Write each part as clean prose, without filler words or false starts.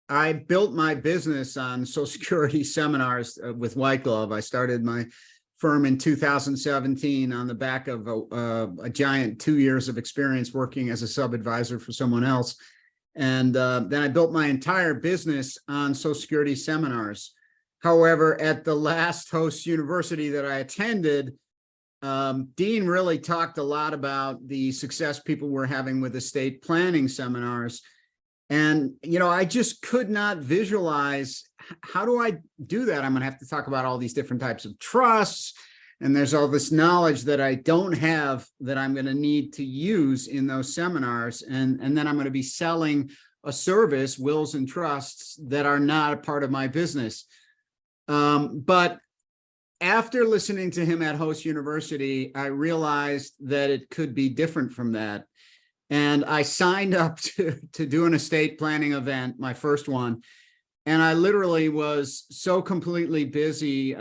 I built my business on Social Security seminars with White Glove. I started my firm in 2017 on the back of a giant 2 years of experience working as a sub-advisor for someone else. And then I built my entire business on Social Security seminars. However, at the last Host University that I attended, Dean really talked a lot about the success people were having with estate planning seminars. And, I just could not visualize, how do I do that? I'm going to have to talk about all these different types of trusts. And there's all this knowledge that I don't have that I'm going to need to use in those seminars. And then I'm going to be selling a service, wills and trusts, that are not a part of my business. But after listening to him at Host University, I realized that it could be different from that. And I signed up to do an estate planning event, my first one. And I literally was so completely busy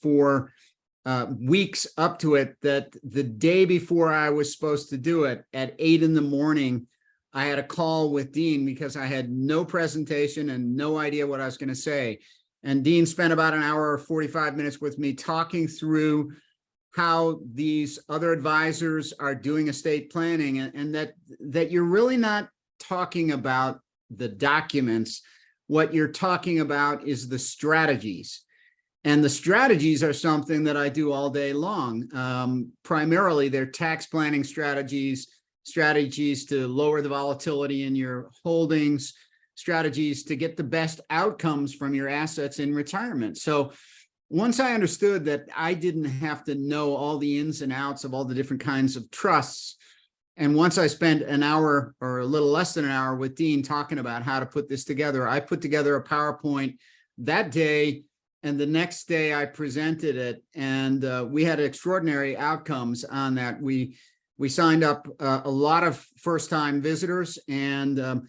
for weeks up to it that the day before I was supposed to do it, at 8 in the morning, I had a call with Dean because I had no presentation and no idea what I was going to say. And Dean spent about an hour or 45 minutes with me talking through how these other advisors are doing estate planning, and that you're really not talking about the documents. What you're talking about is the strategies. And the strategies are something that I do all day long. Primarily, they're tax planning strategies to lower the volatility in your holdings, strategies to get the best outcomes from your assets in retirement. So once I understood that I didn't have to know all the ins and outs of all the different kinds of trusts, and once I spent an hour or a little less than an hour with Dean talking about how to put this together, I put together a PowerPoint that day, and the next day I presented it, and we had extraordinary outcomes on that. We signed up a lot of first-time visitors, and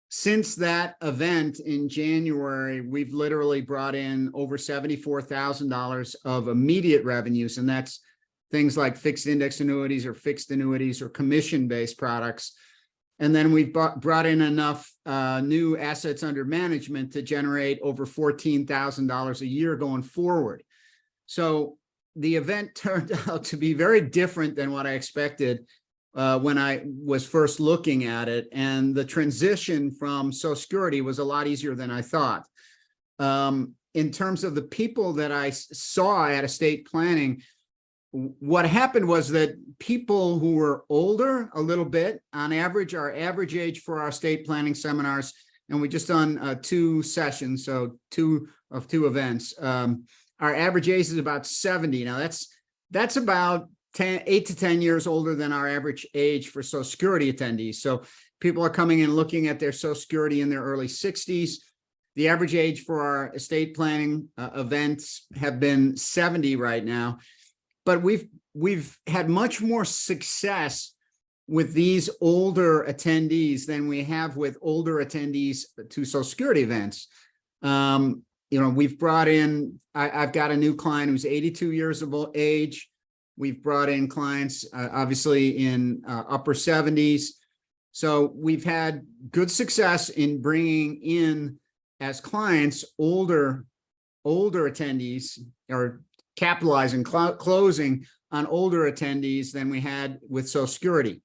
since that event in January, we've literally brought in over $74,000 of immediate revenues, and that's things like fixed index annuities or commission-based products. And then we've brought in enough new assets under management to generate over $14,000 a year going forward. So the event turned out to be very different than what I expected when I was first looking at it. And the transition from Social Security was a lot easier than I thought. In terms of the people that I saw at estate planning, what happened was that people who were older a little bit, on average, our average age for our estate planning seminars, and we just done 2 sessions, so 2 events, our average age is about 70. Now that's about 8 to 10 years older than our average age for Social Security attendees. So people are coming in looking at their Social Security in their early 60s. The average age for our estate planning events have been 70 right now. But we've had much more success with these older attendees than we have with older attendees to Social Security events. We've brought in, I've got a new client who's 82 years of age. We've brought in clients, obviously, in upper 70s. So we've had good success in bringing in as clients older attendees, or capitalizing, closing on older attendees than we had with Social Security.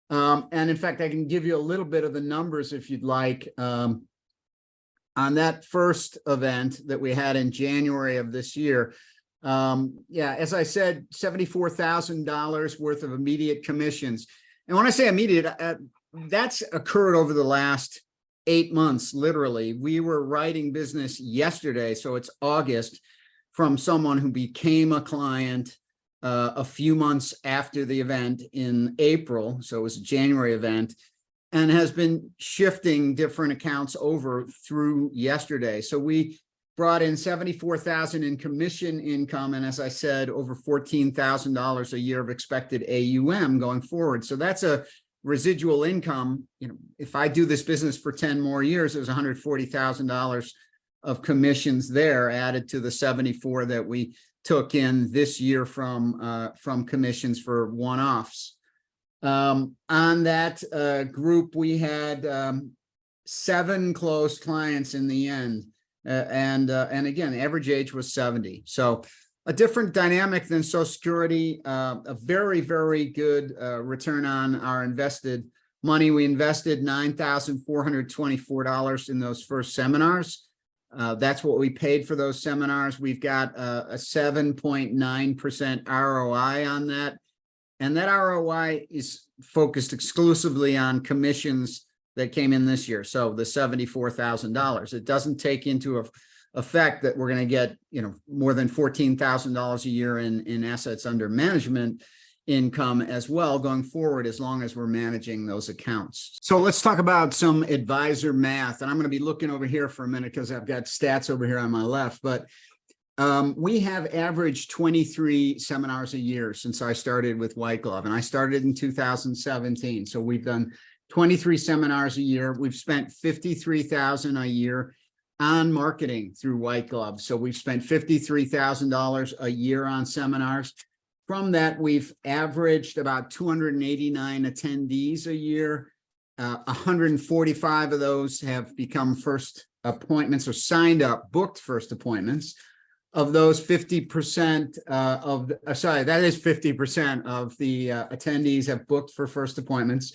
And in fact, I can give you a little bit of the numbers if you'd like. On that first event that we had in January of this year, as I said, $74,000 worth of immediate commissions. And when I say immediate, that's occurred over the last 8 months, literally. We were writing business yesterday, so it's August, from someone who became a client a few months after the event in April. So it was a January event, and has been shifting different accounts over through yesterday. So we brought in $74,000 in commission income, and as I said, over $14,000 a year of expected AUM going forward. So that's a residual income. If I do this business for 10 more years, there's $140,000 of commissions there added to the 74 that we took in this year from commissions for one-offs. On that group, we had 7 closed clients in the end. And again, the average age was 70. So a different dynamic than Social Security, a very, very good return on our invested money. We invested $9,424 in those first seminars. That's what we paid for those seminars. We've got a 7.9% ROI on that. And that ROI is focused exclusively on commissions that came in this year. So the $74,000. It doesn't take into effect that we're going to get, more than $14,000 a year in assets under management income as well going forward, as long as we're managing those accounts. So let's talk about some advisor math. And I'm going to be looking over here for a minute because I've got stats over here on my left. But we have averaged 23 seminars a year since I started with White Glove. And I started in 2017. So we've done 23 seminars a year. We've spent $53,000 a year on marketing through White Glove. So we've spent $53,000 a year on seminars. From that, we've averaged about 289 attendees a year. 145 of those have become first appointments or signed up, booked first appointments. Of those, 50% that is 50% of the attendees have booked for first appointments.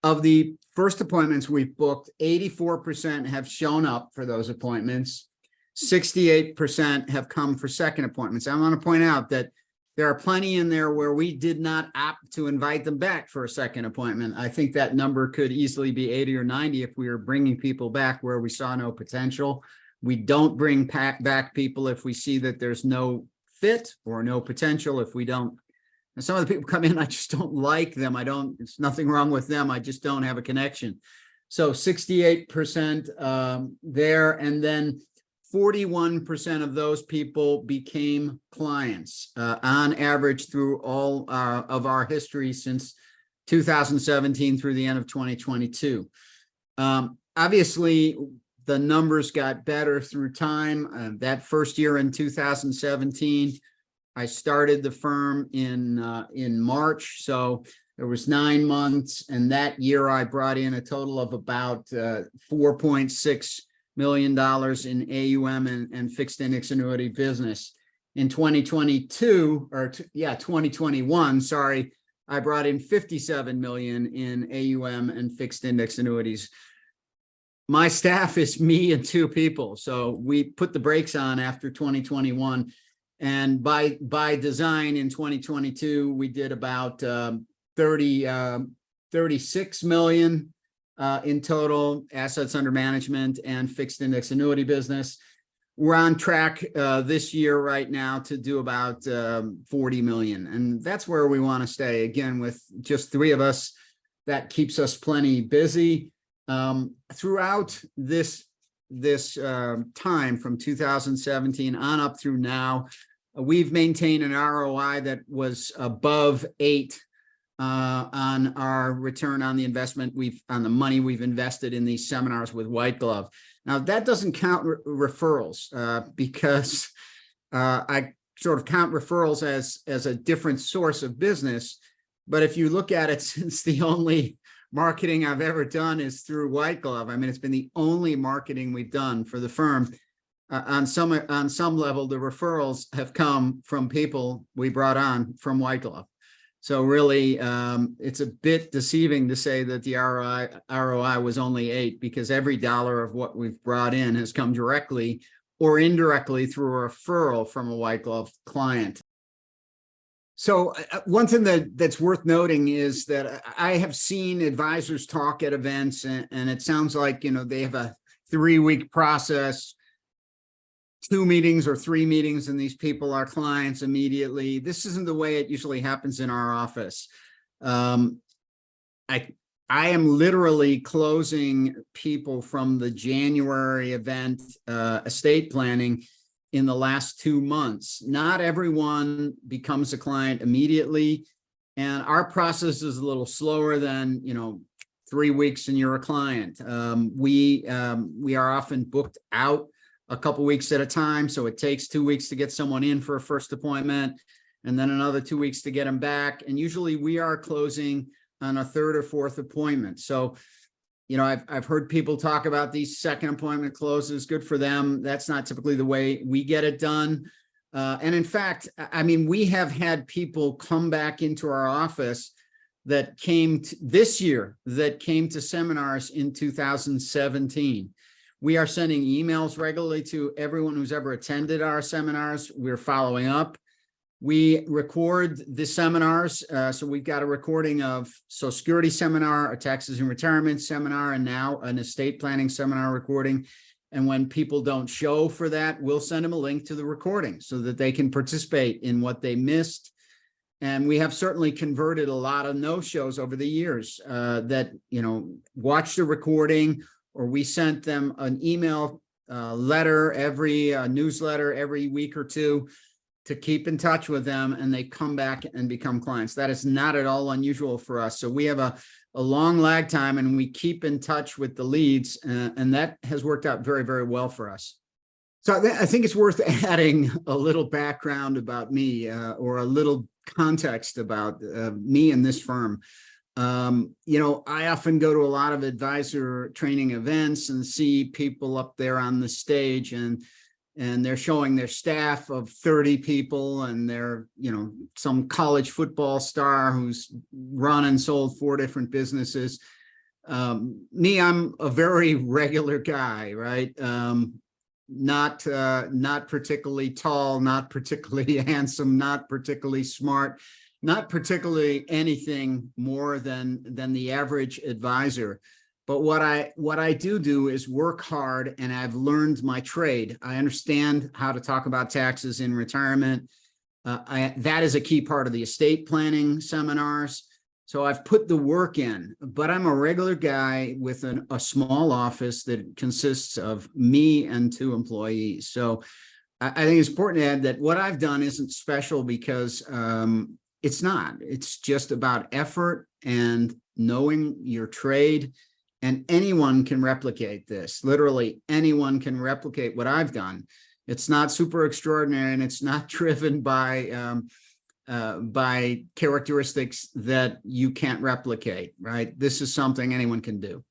Of the first appointments we've booked, 84% have shown up for those appointments. 68% have come for second appointments. I want to point out that there are plenty in there where we did not opt to invite them back for a second appointment. I think that number could easily be 80 or 90 if we were bringing people back where we saw no potential. We don't bring back people if we see that there's no fit or no potential. If we don't, and some of the people come in, I just don't like them. It's nothing wrong with them. I just don't have a connection. So 68% there. And then 41% of those people became clients on average through all of our history since 2017 through the end of 2022. Obviously, the numbers got better through time. That first year in 2017, I started the firm in March. So there was 9 months. And that year I brought in a total of about $4.6 million in AUM and fixed index annuity business. In 2021, sorry, I brought in $57 million in AUM and fixed index annuities. My staff is me and 2 people. So we put the brakes on after 2021. And by design in 2022, we did about 36 million in total assets under management and fixed index annuity business. We're on track this year right now to do about 40 million. And that's where we want to stay. Again, with just 3 of us, that keeps us plenty busy. Throughout this time from 2017 on up through now, we've maintained an ROI that was above 8 on our return on the investment on the money we've invested in these seminars with White Glove. Now that doesn't count referrals because I sort of count referrals as a different source of business. But if you look at it, since the only marketing I've ever done is through White Glove, I mean, it's been the only marketing we've done for the firm. On some level, the referrals have come from people we brought on from White Glove. So really, it's a bit deceiving to say that the ROI was only 8, because every dollar of what we've brought in has come directly or indirectly through a referral from a White Glove client. So one thing that's worth noting is that I have seen advisors talk at events, and it sounds like, they have a 3-week process, 2 meetings or 3 meetings, and these people are clients immediately. This isn't the way it usually happens in our office. I am literally closing people from the January event, estate planning, in the last 2 months. Not everyone becomes a client immediately, and our process is a little slower than 3 weeks and you're a client. We are often booked out a couple weeks at a time, so it takes 2 weeks to get someone in for a first appointment, and then another 2 weeks to get them back. And usually we are closing on a 3rd or 4th appointment. So I've heard people talk about these second appointment closes. Good for them. That's not typically the way we get it done. And in fact, I mean, we have had people come back into our office that came this year, that came to seminars in 2017. We are sending emails regularly to everyone who's ever attended our seminars. We're following up. We record the seminars. So we've got a recording of Social Security seminar, a taxes and retirement seminar, and now an estate planning seminar recording. And when people don't show for that, we'll send them a link to the recording so that they can participate in what they missed. And we have certainly converted a lot of no-shows over the years that, watched the recording, or we sent them an email letter, newsletter every week or two to keep in touch with them, and they come back and become clients. That is not at all unusual for us. So we have a long lag time, and we keep in touch with the leads, and that has worked out very, very well for us. So I think it's worth adding a little background about me, or a little context about me and this firm. I often go to a lot of advisor training events and see people up there on the stage, and they're showing their staff of 30 people, and they're, some college football star who's run and sold 4 different businesses. Me, I'm a very regular guy, right? Not particularly tall, not particularly handsome, not particularly smart, not particularly anything more than the average advisor. But what I do is work hard, and I've learned my trade. I understand how to talk about taxes in retirement. That is a key part of the estate planning seminars. So I've put the work in, but I'm a regular guy with a small office that consists of me and 2 employees. So I think it's important to add that what I've done isn't special, because it's not. It's just about effort and knowing your trade. And anyone can replicate this. Literally anyone can replicate what I've done. It's not super extraordinary, and it's not driven by characteristics that you can't replicate, right? This is something anyone can do.